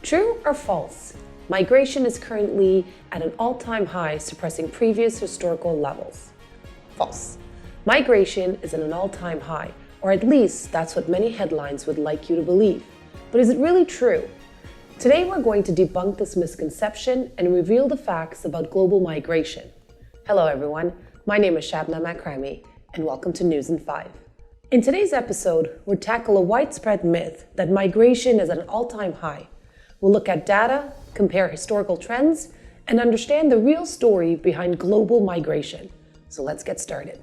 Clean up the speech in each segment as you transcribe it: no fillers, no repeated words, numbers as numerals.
True or false? Migration is currently at an all-time high, suppressing previous historical levels. False. Migration is at an all-time high, or at least that's what many headlines would like you to believe. But is it really true? Today we're going to debunk this misconception and reveal the facts about global migration. Hello everyone, my name is Shabna Makrami, and welcome to News in 5. In today's episode, we'll tackle a widespread myth that migration is at an all-time high. We'll look at data, compare historical trends, and understand the real story behind global migration. So let's get started.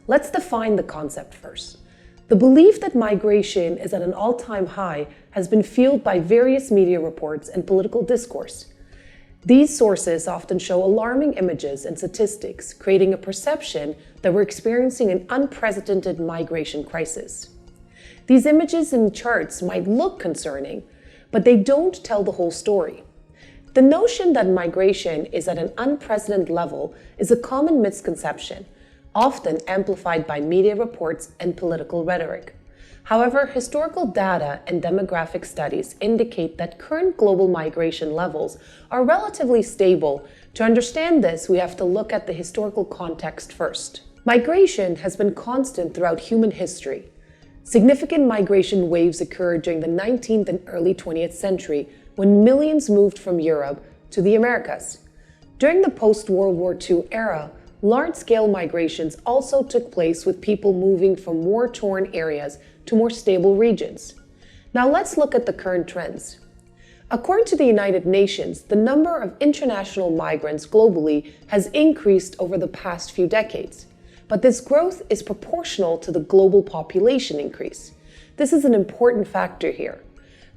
Let's define the concept first. The belief that migration is at an all-time high has been fueled by various media reports and political discourse. These sources often show alarming images and statistics, creating a perception that we're experiencing an unprecedented migration crisis. These images and charts might look concerning, but they don't tell the whole story. The notion that migration is at an unprecedented level is a common misconception, often amplified by media reports and political rhetoric. However, historical data and demographic studies indicate that current global migration levels are relatively stable. To understand this, we have to look at the historical context first. Migration has been constant throughout human history. Significant migration waves occurred during the 19th and early 20th century when millions moved from Europe to the Americas. During the post-World War II era, large-scale migrations also took place with people moving from war-torn areas to more stable regions. Now let's look at the current trends. According to the United Nations, the number of international migrants globally has increased over the past few decades. But this growth is proportional to the global population increase. This is an important factor here.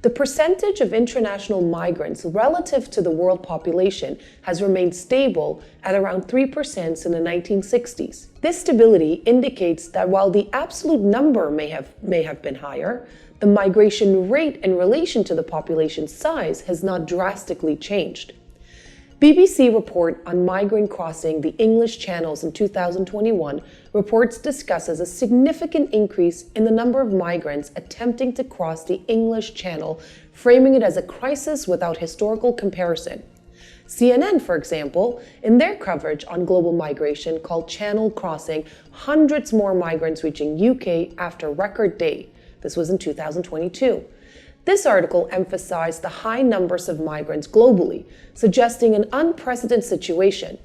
The percentage of international migrants relative to the world population has remained stable at around 3% since the 1960s. This stability indicates that while the absolute number may have been higher, the migration rate in relation to the population size has not drastically changed. BBC report on migrant crossing the English Channels in 2021 reports discusses a significant increase in the number of migrants attempting to cross the English Channel, framing it as a crisis without historical comparison. CNN, for example, in their coverage on global migration called Channel Crossing, hundreds more migrants reaching UK after record day. This was in 2022. This article emphasized the high numbers of migrants globally, suggesting an unprecedented situation.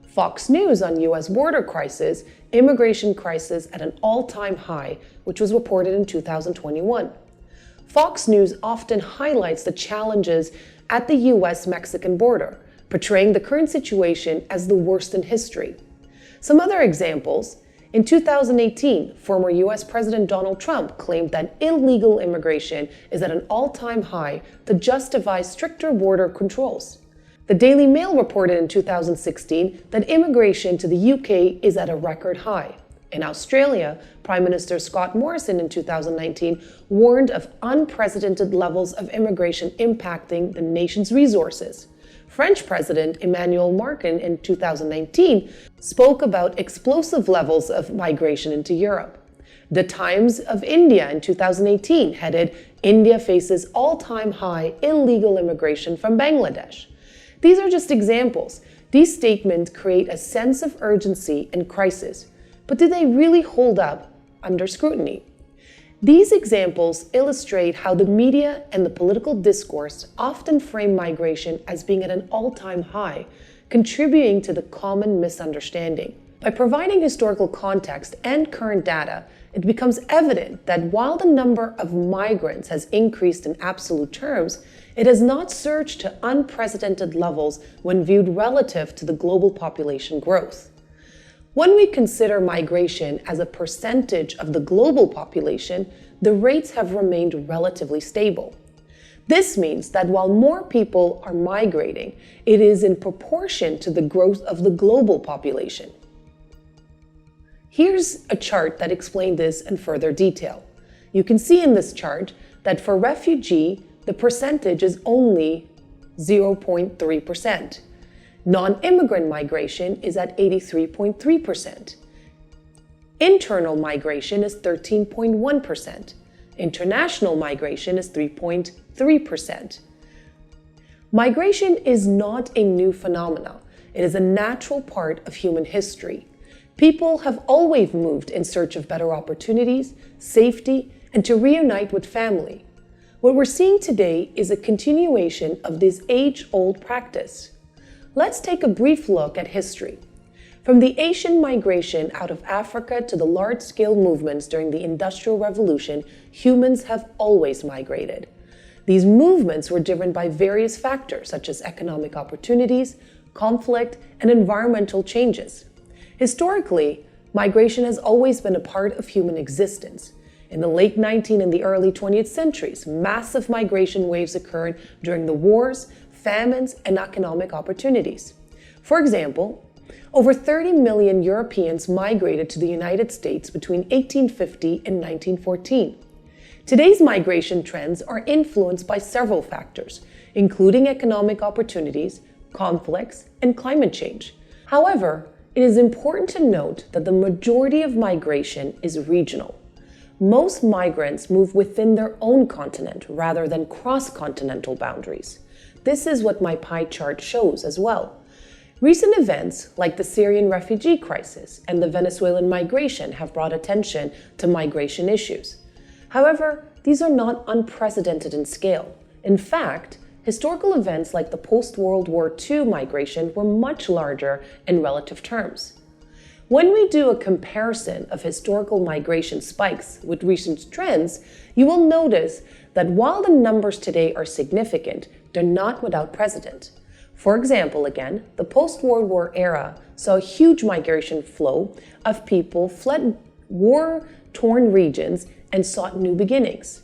Fox News on US border crisis, immigration crisis at an all-time high, which was reported in 2021. Fox News often highlights the challenges at the US-Mexican border, portraying the current situation as the worst in history. Some other examples. In 2018, former US President Donald Trump claimed that illegal immigration is at an all-time high to justify stricter border controls. The Daily Mail reported in 2016 that immigration to the UK is at a record high. In Australia, Prime Minister Scott Morrison in 2019 warned of unprecedented levels of immigration impacting the nation's resources. French President Emmanuel Macron in 2019 spoke about explosive levels of migration into Europe. The Times of India in 2018 headed, "India faces all-time high illegal immigration from Bangladesh." These are just examples. These statements create a sense of urgency and crisis. But do they really hold up under scrutiny? These examples illustrate how the media and the political discourse often frame migration as being at an all-time high, contributing to the common misunderstanding. By providing historical context and current data, it becomes evident that while the number of migrants has increased in absolute terms, it has not surged to unprecedented levels when viewed relative to the global population growth. When we consider migration as a percentage of the global population, the rates have remained relatively stable. This means that while more people are migrating, it is in proportion to the growth of the global population. Here's a chart that explains this in further detail. You can see in this chart that for refugee, the percentage is only 0.3%. Non-immigrant migration is at 83.3%. Internal migration is 13.1%. International migration is 3.3%. Migration is not a new phenomenon. It is a natural part of human history. People have always moved in search of better opportunities, safety, and to reunite with family. What we're seeing today is a continuation of this age-old practice. Let's take a brief look at history. From the Asian migration out of Africa to the large-scale movements during the Industrial Revolution, humans have always migrated. These movements were driven by various factors such as economic opportunities, conflict, and environmental changes. Historically, migration has always been a part of human existence. In the late 19th and the early 20th centuries, massive migration waves occurred during the wars, famines, and economic opportunities. For example, over 30 million Europeans migrated to the United States between 1850 and 1914. Today's migration trends are influenced by several factors, including economic opportunities, conflicts, and climate change. However, it is important to note that the majority of migration is regional. Most migrants move within their own continent rather than cross-continental boundaries. This is what my pie chart shows as well. Recent events like the Syrian refugee crisis and the Venezuelan migration have brought attention to migration issues. However, these are not unprecedented in scale. In fact, historical events like the post-World War II migration were much larger in relative terms. When we do a comparison of historical migration spikes with recent trends, you will notice that while the numbers today are significant, they're not without precedent. For example, again, the post-World War era saw a huge migration flow of people fled war-torn regions and sought new beginnings.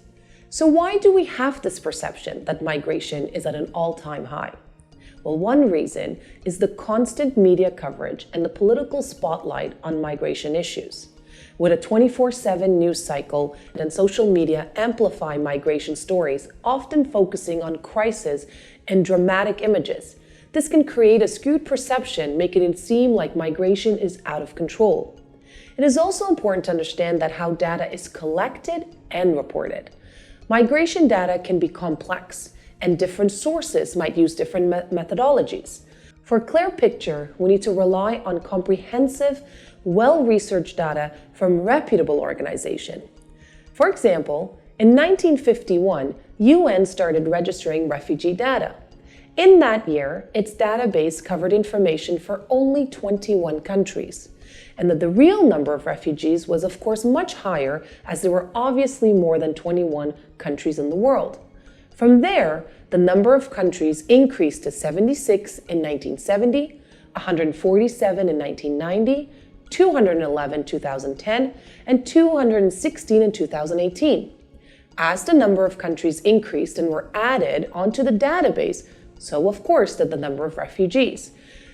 So why do we have this perception that migration is at an all-time high? Well, one reason is the constant media coverage and the political spotlight on migration issues. With a 24/7 news cycle and social media amplify migration stories, often focusing on crisis and dramatic images, this can create a skewed perception, making it seem like migration is out of control. It is also important to understand that how data is collected and reported. Migration data can be complex, and different sources might use different methodologies. For a clear picture, we need to rely on comprehensive, well-researched data from reputable organizations. For example, in 1951, UN started registering refugee data. In that year, its database covered information for only 21 countries, and that the real number of refugees was of course much higher, as there were obviously more than 21 countries in the world. From there, the number of countries increased to 76 in 1970, 147 in 1990, 211 in 2010, and 216 in 2018. As the number of countries increased and were added onto the database, so of course did the number of refugees,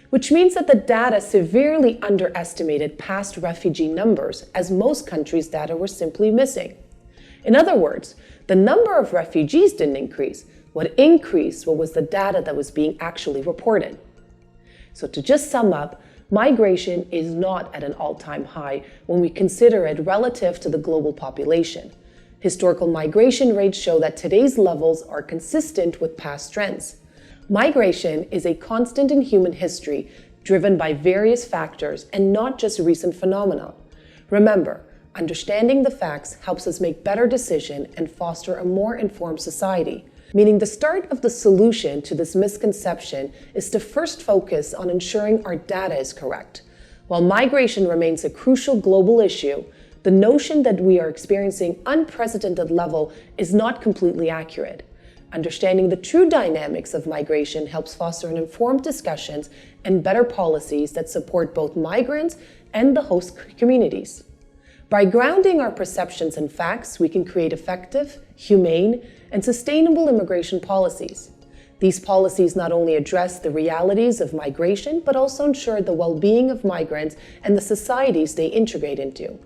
which means that the data severely underestimated past refugee numbers, as most countries' data were simply missing. In other words, the number of refugees didn't increase. What increased was the data that was being actually reported. So to just sum up, migration is not at an all-time high when we consider it relative to the global population. Historical migration rates show that today's levels are consistent with past trends. Migration is a constant in human history, driven by various factors and not just recent phenomena. Remember, understanding the facts helps us make better decisions and foster a more informed society. Meaning the start of the solution to this misconception is to first focus on ensuring our data is correct. While migration remains a crucial global issue, the notion that we are experiencing unprecedented level is not completely accurate. Understanding the true dynamics of migration helps foster an informed discussions and better policies that support both migrants and the host communities. By grounding our perceptions in facts, we can create effective, humane, and sustainable immigration policies. These policies not only address the realities of migration, but also ensure the well-being of migrants and the societies they integrate into.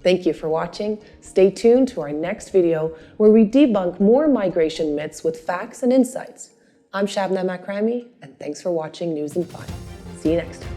Thank you for watching. Stay tuned to our next video where we debunk more migration myths with facts and insights. I'm Shabnam Akrami, and thanks for watching News in 5. See you next time.